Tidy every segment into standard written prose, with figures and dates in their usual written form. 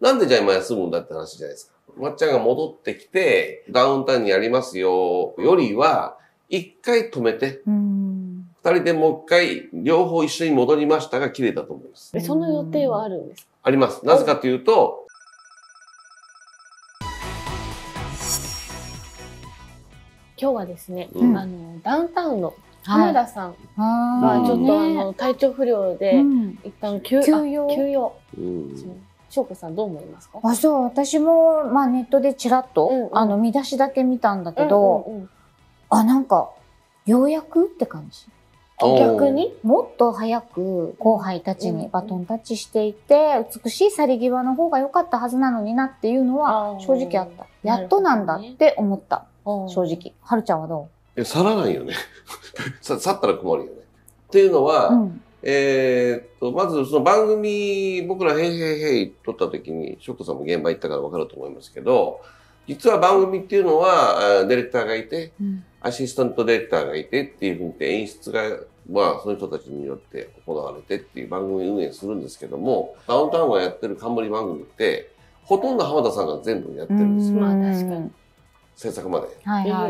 なんでじゃあ今休むんだって話じゃないですか。まっちゃんが戻ってきて、ダウンタウンにやりますよ、よりは、一回止めて、二人でもう一回、両方一緒に戻りましたが綺麗だと思います。その予定はあるんですか？あります。なぜかというと、今日はですね、ダウンタウンの浜田さんがちょっと体調不良で、一旦休養。翔子さんどう思いますか？そう、私も、ネットでちらっと、見出しだけ見たんだけど、なんか、ようやくって感じ。逆にもっと早く後輩たちにバトンタッチしていて、美しい去り際の方が良かったはずなのになっていうのは正直あった。やっとなんだって思った。正直。はるちゃんはどう？去らないよね。去ったら困るよね。っていうのは、まずその番組、僕らへいへいへい撮った時に、翔子さんも現場行ったから分かると思いますけど、実は番組っていうのは、ディレクターがいて、アシスタントディレクターがいてっていうふうに演出が、その人たちによって行われてっていう番組運営するんですけども、ダウンタウンがやってる冠番組って、ほとんど浜田さんが全部やってるんですよ。確かに。制作まで。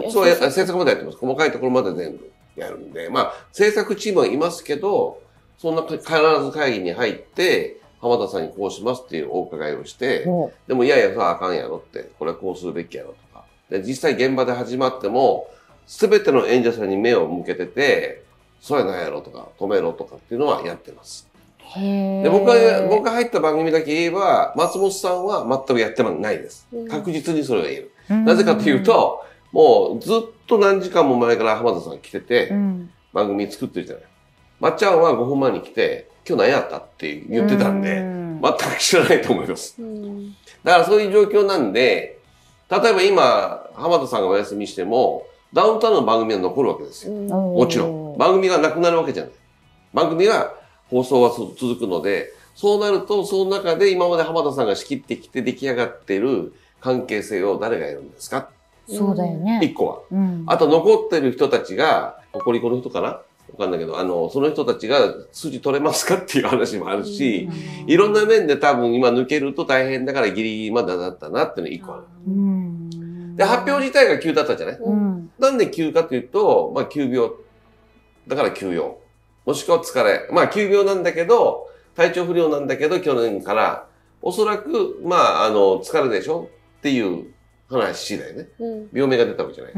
そう、制作までやってます。細かいところまで全部やるんで、制作チームはいますけど、そんな必ず会議に入って、浜田さんにこうしますっていうお伺いをして、でもいやいや、それはあかんやろって、これはこうするべきやろとか。で、実際現場で始まっても、すべての演者さんに目を向けてて、そうやないやろとか、止めろとかっていうのはやってます。で、僕が入った番組だけ言えば、松本さんは全くやってないです。確実にそれが言える。なぜかというと、もうずっと何時間も前から浜田さん来てて、番組作ってるじゃない。まっちゃんは5分前に来て、今日何やったって言ってたんで、全く知らないと思います。だからそういう状況なんで、例えば今、浜田さんがお休みしても、ダウンタウンの番組は残るわけですよ。もちろん。番組がなくなるわけじゃない。番組は放送は続くので、そうなると、その中で今まで浜田さんが仕切ってきて出来上がっている関係性を誰がやるんですか？そうだよね。一個は。あと残ってる人たちが、ココリコの人かな？わかんないけど、その人たちが筋取れますかっていう話もあるし、いろんな面で多分今抜けると大変だからギリギリまでだったなっていうのが一個ある。で、発表自体が急だったじゃない？なんで急かというと、急病。だから休養。もしくは疲れ。急病なんだけど、体調不良なんだけど、去年から、おそらく、疲れでしょっていう話だよね。病名が出たわけじゃない。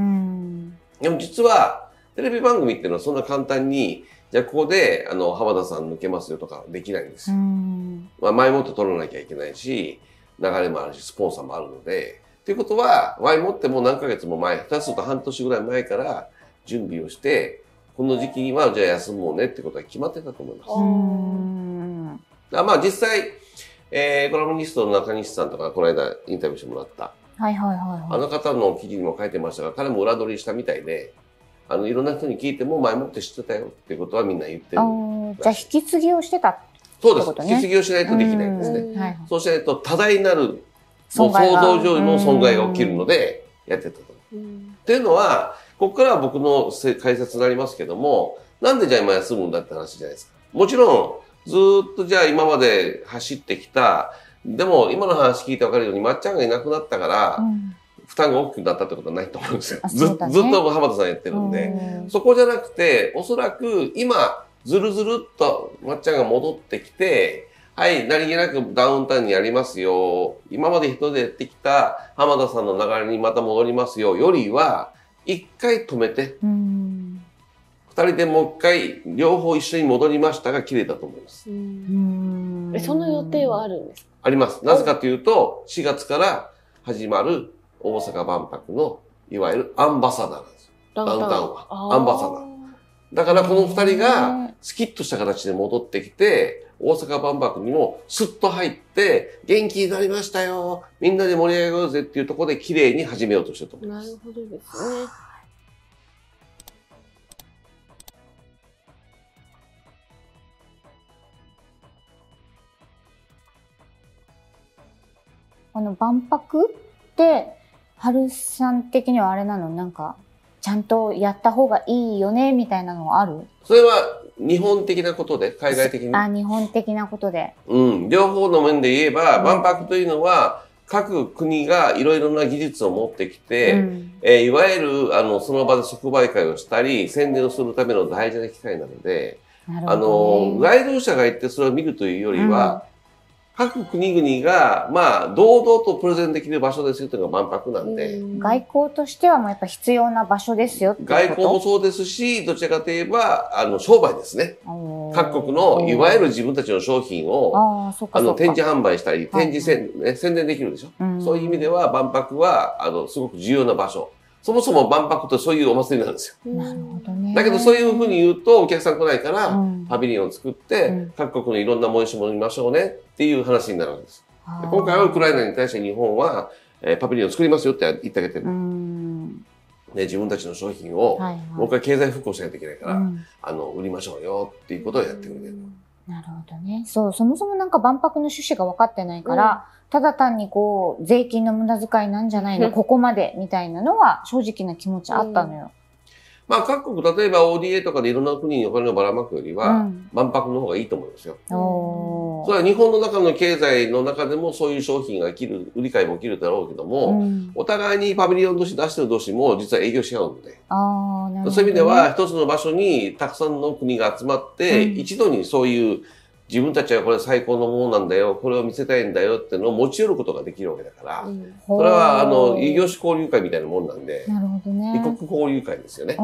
でも実は、テレビ番組っていうのはそんな簡単に、じゃあここで、浜田さん抜けますよとかできないんですよ。前もって取らなきゃいけないし、流れもあるし、スポンサーもあるので、ということは、前もってもう何ヶ月も前、下手すると半年ぐらい前から準備をして、この時期にはじゃあ休もうねってことは決まってたと思います。実際、コラムニストの中西さんとかこの間インタビューしてもらった。あの方の記事にも書いてましたが、彼も裏取りしたみたいで、いろんな人に聞いても前もって知ってたよっていうことはみんな言ってる。じゃあ引き継ぎをしてたってことね。そうです。引き継ぎをしないとできないんですね。そうしないと多大なる想像上の損害が起きるので、やってたと。っていうのは、ここからは僕の解説になりますけども、なんでじゃあ今休むんだって話じゃないですか。もちろん、ずっとじゃあ今まで走ってきた、でも今の話聞いてわかるように、まっちゃんがいなくなったから、負担が大きくなったってことはないと思うんですよ。ずっと浜田さんやってるんで。そこじゃなくて、おそらく今、ずるずるっとまっちゃんが戻ってきて、はい、何気なくダウンタウンにやりますよ。今まで人でやってきた浜田さんの流れにまた戻りますよ。よりは、一回止めて、二人でもう一回、両方一緒に戻りましたが綺麗だと思います。その予定はあるんですか？あります。なぜかというと、4月から始まる大阪万博の、いわゆるアンバサダーなんですよ。ダウンタウンは。アンバサダー。だからこの二人がスキッとした形で戻ってきて、大阪万博にもスッと入って、元気になりましたよ。みんなで盛り上げようぜっていうところで綺麗に始めようとしてると思います。なるほどですね。万博って、春さん的にはあれなの？なんか、ちゃんとやった方がいいよねみたいなのはある？それは日本的なことで、海外的に。日本的なことで。うん。両方の面で言えば、万博というのは、各国がいろいろな技術を持ってきて、いわゆる、その場で即売会をしたり、宣伝をするための大事な機会なので、来場者が行ってそれを見るというよりは、各国々が、まあ、堂々とプレゼンできる場所ですよというのが万博なんで。外交としてはもうやっぱ必要な場所ですよってこと。外交もそうですし、どちらかといえば、商売ですね。各国の、いわゆる自分たちの商品を、展示販売したり、宣伝できるでしょ。そういう意味では、万博は、すごく重要な場所。そもそも万博ってそういうお祭りなんですよ。なるほどね。だけどそういうふうに言うとお客さん来ないから、パビリオンを作って、各国のいろんな催し物見ましょうねっていう話になるわけです。今回はウクライナに対して日本は、パビリオンを作りますよって言ってあげてる。自分たちの商品を、もう一回経済復興しないといけないから、売りましょうよっていうことをやってくれてる。なるほどね。そう、そもそもなんか万博の趣旨が分かってないから、ただ単にこう、税金の無駄遣いなんじゃないの、ここまで、みたいなのは正直な気持ちあったのよ。まあ各国、例えば ODA とかでいろんな国にお金をばらまくよりは、万博の方がいいと思いますよ。それは日本の中の経済の中でもそういう商品が売り買いも起きるだろうけども、お互いにパビリオン同士出してる同士も実は営業し合うので。そういう意味では一つの場所にたくさんの国が集まって、一度にそういう自分たちはこれ最高のものなんだよ、これを見せたいんだよっていうのを持ち寄ることができるわけだから、それは異業種交流会みたいなもんなんで、異国交流会ですよね。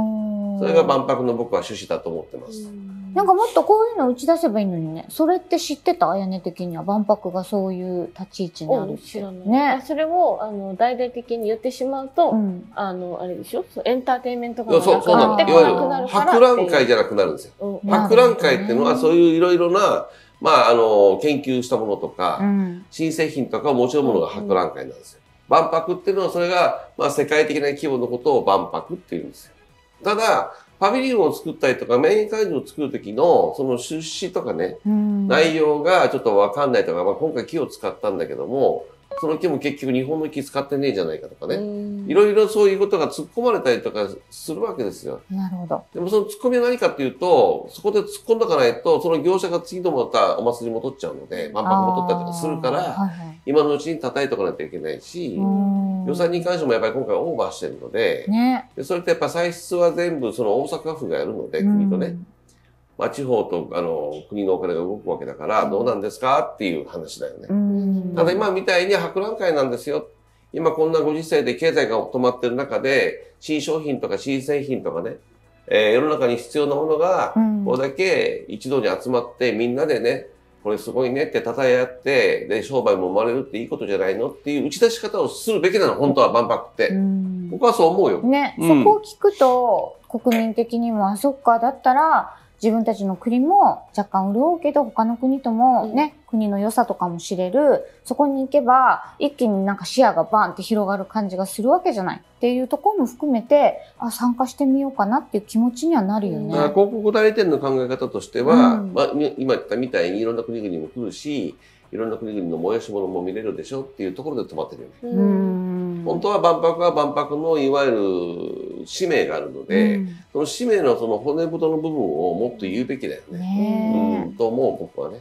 それが万博の僕は趣旨だと思ってます。なんかもっとこういうの打ち出せばいいのにね。それって知ってた？あやね的には万博がそういう立ち位置にあるって。知らない。ね。それを、大々的に言ってしまうと、あれでしょ？エンターテインメントがなくなってこなくなるから。博覧会じゃなくなるんですよ。博覧会っていうのはそういういろいろな、まあ、研究したものとか、新製品とかを持ち寄るものが博覧会なんですよ。万博っていうのはそれが、まあ、世界的な規模のことを万博っていうんですよ。ただ、パビリオンを作ったりとか、メイン会場を作るときの、その出資とかね、内容がちょっとわかんないとか、まあ、今回木を使ったんだけども、その木も結局日本の木使ってねえじゃないかとかね。いろいろそういうことが突っ込まれたりとかするわけですよ。なるほど。でもその突っ込みは何かっていうと、そこで突っ込んどかないと、その業者が次のまたお祭りも取っちゃうので、万博も取ったりとかするから、今のうちに叩いとかないといけないし、予算に関してもやっぱり今回オーバーしてるので、でそれってやっぱ歳出は全部その大阪府がやるので、国とね。まあ、地方と国のお金が動くわけだから、どうなんですかっていう話だよね。ただ今みたいに博覧会なんですよ。今こんなご時世で経済が止まってる中で、新商品とか新製品とかね、世の中に必要なものが、これだけ一度に集まってみんなでね、これすごいねって称え合って、で、商売も生まれるっていいことじゃないのっていう打ち出し方をするべきなの、本当は万博って。僕はそう思うよ。ね、そこを聞くと、国民的にも、あ、そっか、だったら、自分たちの国も若干潤うけど、他の国ともね、国の良さとかも知れる、そこに行けば、一気になんか視野がバーンって広がる感じがするわけじゃないっていうところも含めて、あ、参加してみようかなっていう気持ちにはなるよね。広告代理店の考え方としては、まあ、今言ったみたいにいろんな国々も来るし、いろんな国々の催し物も見れるでしょっていうところで止まってるよね。本当は万博は万博のいわゆる使命があるので、その使命のその骨太の部分をもっと言うべきだよね。と思う、僕はね。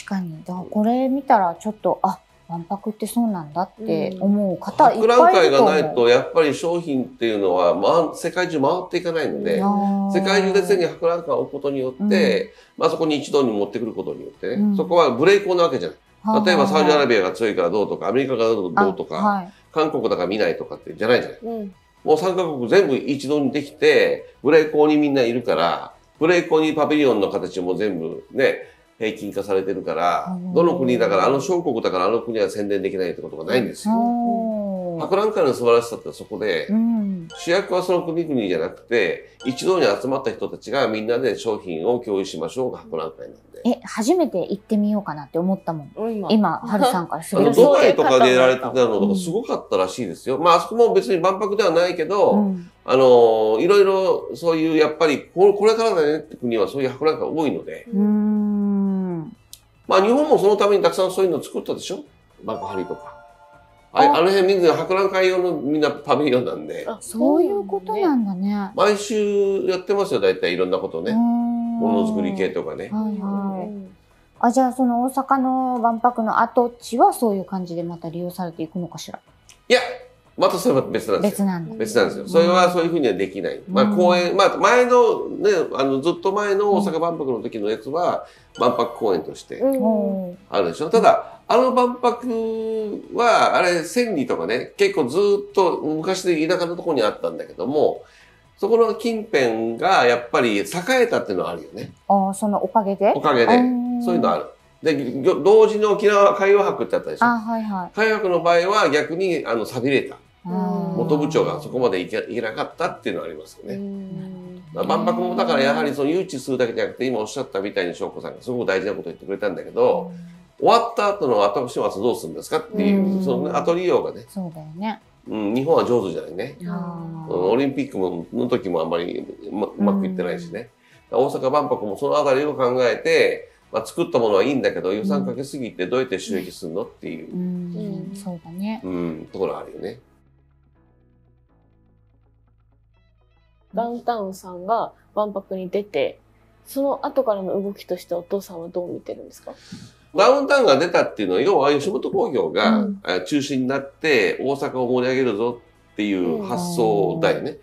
確かに。だからこれ見たらちょっと、あ、万博ってそうなんだって思う方いっぱいいると思う。博覧会がないと、やっぱり商品っていうのは、世界中回っていかないので、世界中で常に博覧会を置くことによって、まあそこに一堂に持ってくることによってね、そこはブレイクなわけじゃない。例えばサウジアラビアが強いからどうとか、アメリカがどうとか、韓国だから見ないとかってじゃないじゃない。もう3カ国全部一堂にできて、ブレイクにみんないるから、ブレイクにパビリオンの形も全部ね、平均化されてるから、どの国だから、小国だからあの国は宣伝できないってことがないんですよ。博覧会の素晴らしさってそこで、主役はその国々じゃなくて、一堂に集まった人たちがみんなで商品を共有しましょうが博覧会なんで。初めて行ってみようかなって思ったもん。今、はるさんからすると。ドバイとかでやられてたのとかすごかったらしいですよ。まあ、あそこも別に万博ではないけど、いろいろそういうやっぱり、これからだねって国はそういう博覧会多いので。まあ日本もそのためにたくさんそういうのを作ったでしょ？幕張とか。あの辺みんな博覧会用のみんなパビリオンなんで。そういうことなんだね。毎週やってますよ、大体いろんなことね。ものづくり系とかね。はいはい。あ、じゃあその大阪の万博の跡地はそういう感じでまた利用されていくのかしら。いや、またそれは別なんですよ。別なんですよ。それはそういうふうにはできない。まあ公園、まあ前のね、ずっと前の大阪万博の時のやつは万博公園としてあるでしょ。ただ、あの万博は、あれ、千里とかね、結構ずっと昔で田舎のところにあったんだけども、そこの近辺がやっぱり栄えたっていうのはあるよね。ああ、そのおかげで？おかげで。そういうのある。で、同時に沖縄海洋博ってあったでしょ。あ、はいはい。海洋博の場合は逆に、寂れた。元部長がそこまでいけなかったっていうのはありますよね。万博もだからやはりその誘致するだけじゃなくて、今おっしゃったみたいに翔子さんがすごく大事なこと言ってくれたんだけど、終わった後の後始末どうするんですかっていう、その後利用がね。そうだよね。日本は上手じゃないね。オリンピックの時もあんまりうまくいってないしね。大阪万博もそのあたりを考えて、作ったものはいいんだけど、予算かけすぎてどうやって収益するのっていう。そうだね。ところあるよね。ダウンタウンさんが万博に出て、その後からの動きとしてお父さんはどう見てるんですか？ダウンタウンが出たっていうのは、要は吉本興業が中心になって大阪を盛り上げるぞっていう発想だよね。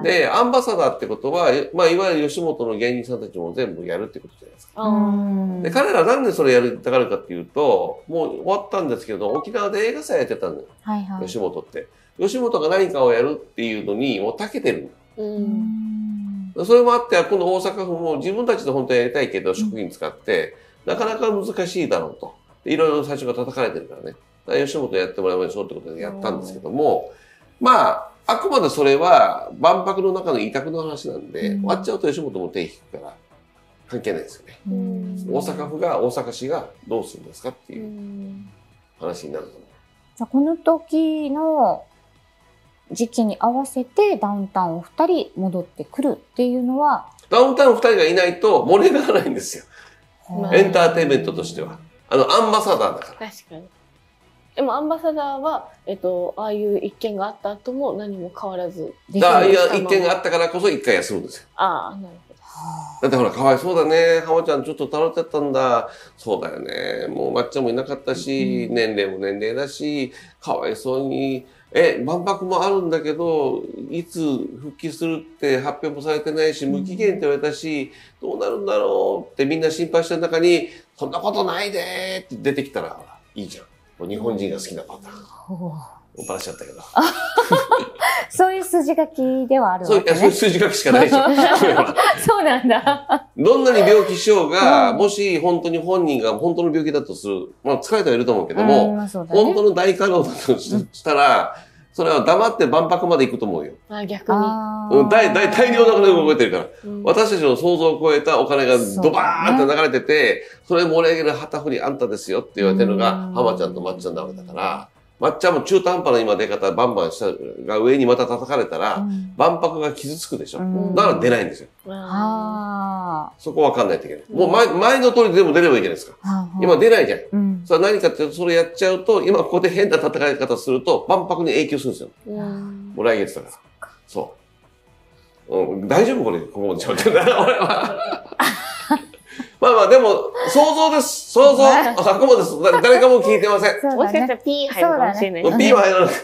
で、アンバサダーってことは、まあ、いわゆる吉本の芸人さんたちも全部やるってことじゃないですか。で、彼らなんでそれやりたがるかっていうと、もう終わったんですけど、沖縄で映画祭やってたのよ。吉本って。吉本が何かをやるっていうのに、もう長けてるの。それもあって、今度大阪府も自分たちで本当はやりたいけど、職員使って、なかなか難しいだろうと。いろいろ最初から叩かれてるからね。吉本やってもらいましょうってことでやったんですけども、まあ、あくまでそれは万博の中の委託の話なんで、終わっちゃうと吉本も手引くから関係ないですよね。大阪府が、大阪市がどうするんですかっていう話になると思う。じゃあこの時の時期に合わせてダウンタウンお二人戻ってくるっていうのは、ダウンタウン二人がいないと盛り上がらないんですよ。エンターテインメントとしては。アンバサダーだから。確かに。でもアンバサダーは、ああいう一件があった後も何も変わらず。いや、一件があったからこそ一回休むんですよ。ああ、なるほど。だってほら、かわいそうだね。浜ちゃんちょっと倒れてったんだ。そうだよね。もう抹茶もいなかったし、年齢も年齢だし、かわいそうに。万博もあるんだけど、いつ復帰するって発表もされてないし、無期限って言われたし、どうなるんだろうってみんな心配してる中に、そんなことないでーって出てきたら、いいじゃん。日本人が好きなパターン。バラしちゃったけど。そういう筋書きではあるわけね。そういう筋書きしかないでしょ。そうなんだ。どんなに病気しようが、もし本当に本人が本当の病気だとする、まあ疲れてはいると思うけども、本当の大過労だとしたら、それは黙って万博まで行くと思うよ。逆に。大量のお金が動いてるから。私たちの想像を超えたお金がドバーンって流れてて、それ盛り上げる旗振りあんたですよって言われてるのが、浜ちゃんとまっちゃんなわけだから、まっちゃんも中途半端な今出方バンバンしたが上にまた叩かれたら、万博が傷つくでしょ。だから出ないんですよ。そこわかんないといけない。もう前の通りでも出ればいいじゃないですか。今出ないじゃん。それは何かっていうと、それやっちゃうと、今ここで変な叩かれ方すると、万博に影響するんですよ。もう来月だから。そう。大丈夫これ、ここまでちゃうってんだな、俺は。まあまあ、でも、想像です。想像。あくまでです。誰かも聞いてません。もしかしたらピー入るかもしれない。ピーは入らない。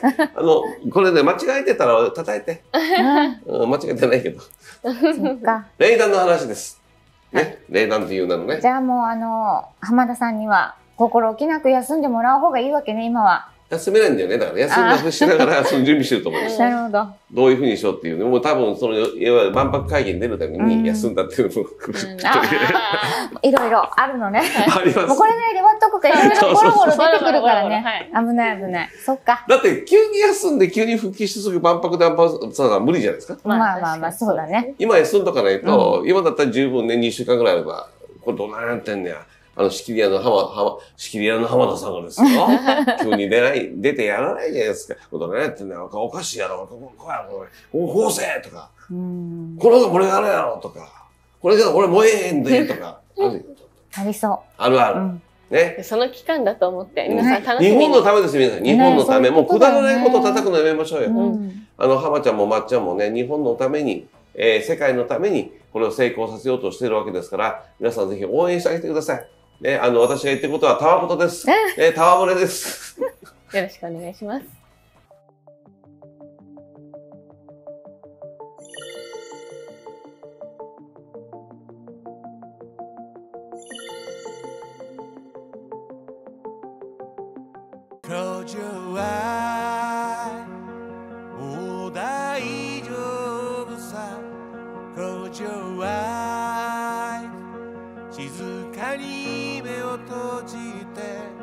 これね、間違えてたら叩いて。間違えてないけど。そうか。霊談の話です。ね。霊談っていう名のね。じゃあもう浜田さんには心置きなく休んでもらう方がいいわけね、今は。休めないんだよね。だから休んだふしながらその準備してると思うんです。なるほど。どういうふうにしようっていうのも多分いわゆる万博会議に出るために休んだっていうのもいろいろあるのね。あります。もうこれぐらいで終わっとくか、いろいろボロボロ出てくるからね。危ない危ない。そっか。だって急に休んで急に復帰してすぐ万博でアンバサダーは無理じゃないですか。まあまあまあ、そうだね。今休んどかないと、今だったら十分ね、2週間ぐらいあれば、これどうなってんねや。仕切り屋の浜田さんがですよ。急に出てやらないじゃないですか。ことねってね、おかしいやろ。こうせとか。これが俺があれやろとか。これが俺燃えへんでとか。ありそう。あるある。ね。その期間だと思って、皆さん楽しみに。日本のためですよ、皆さん。日本のため。もうくだらないことを叩くのやめましょうよ。浜ちゃんもまっちゃんもね、日本のために、世界のために、これを成功させようとしているわけですから、皆さんぜひ応援してあげてください。ね、私が言ってることはたわごとです。たわぼれです。よろしくお願いします。もう大丈夫さ Close your eyes 静かに目を閉じて